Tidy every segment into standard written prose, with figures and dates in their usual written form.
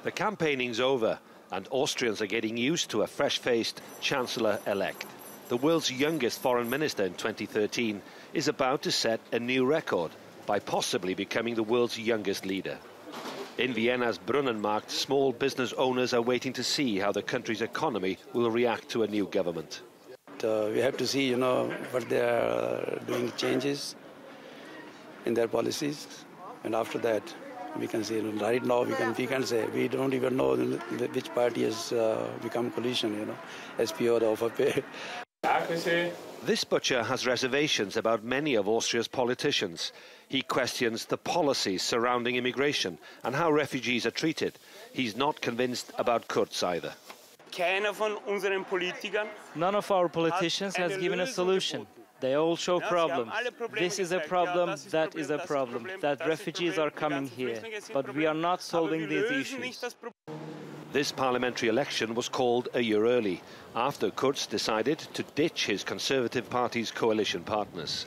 The campaigning's over, and Austrians are getting used to a fresh-faced Chancellor-elect. The world's youngest foreign minister in 2013 is about to set a new record by possibly becoming the world's youngest leader. In Vienna's Brunnenmarkt, small business owners are waiting to see how the country's economy will react to a new government. We have to see, what they are doing changes in their policies, and after that we can say, right now we can say we don't even know which party has become coalition, SP or the OVP. This butcher has reservations about many of Austria's politicians. He questions the policies surrounding immigration and how refugees are treated. He's not convinced about Kurz either. None of our politicians has given a solution. They all show problems. This is a problem, that is a problem, that refugees are coming here. But we are not solving these issues. This parliamentary election was called a year early, after Kurz decided to ditch his Conservative Party's coalition partners.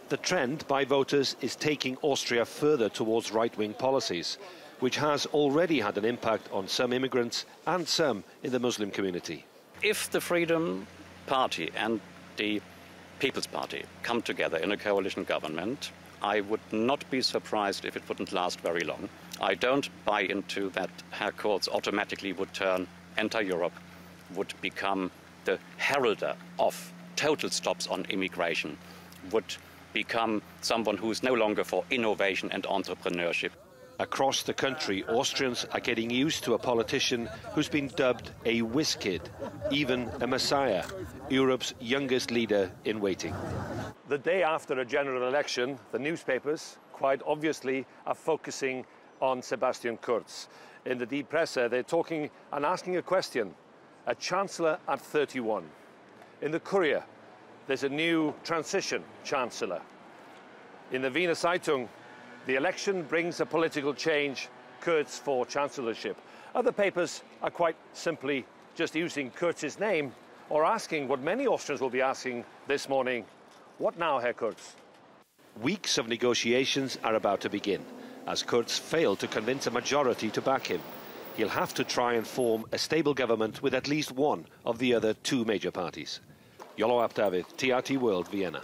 The trend by voters is taking Austria further towards right-wing policies, which has already had an impact on some immigrants and some in the Muslim community. If the Freedom Party and the People's Party come together in a coalition government, I would not be surprised if it wouldn't last very long. I don't buy into that Herr Kurz automatically would turn anti-Europe, would become the heralder of total stops on immigration, would become someone who is no longer for innovation and entrepreneurship. Across the country, Austrians are getting used to a politician who's been dubbed a whiz kid, even a messiah, Europe's youngest leader in waiting. The day after a general election, the newspapers, quite obviously, are focusing on Sebastian Kurz. In the Die Presse, they're talking and asking a question. A chancellor at 31. In the Courier, there's a new transition chancellor. In the Vienna Zeitung, the election brings a political change, Kurz for chancellorship. Other papers are quite simply just using Kurz's name or asking what many Austrians will be asking this morning. What now, Herr Kurz? Weeks of negotiations are about to begin, as Kurz failed to convince a majority to back him. He'll have to try and form a stable government with at least one of the other two major parties. Iolo Dafydd, TRT World, Vienna.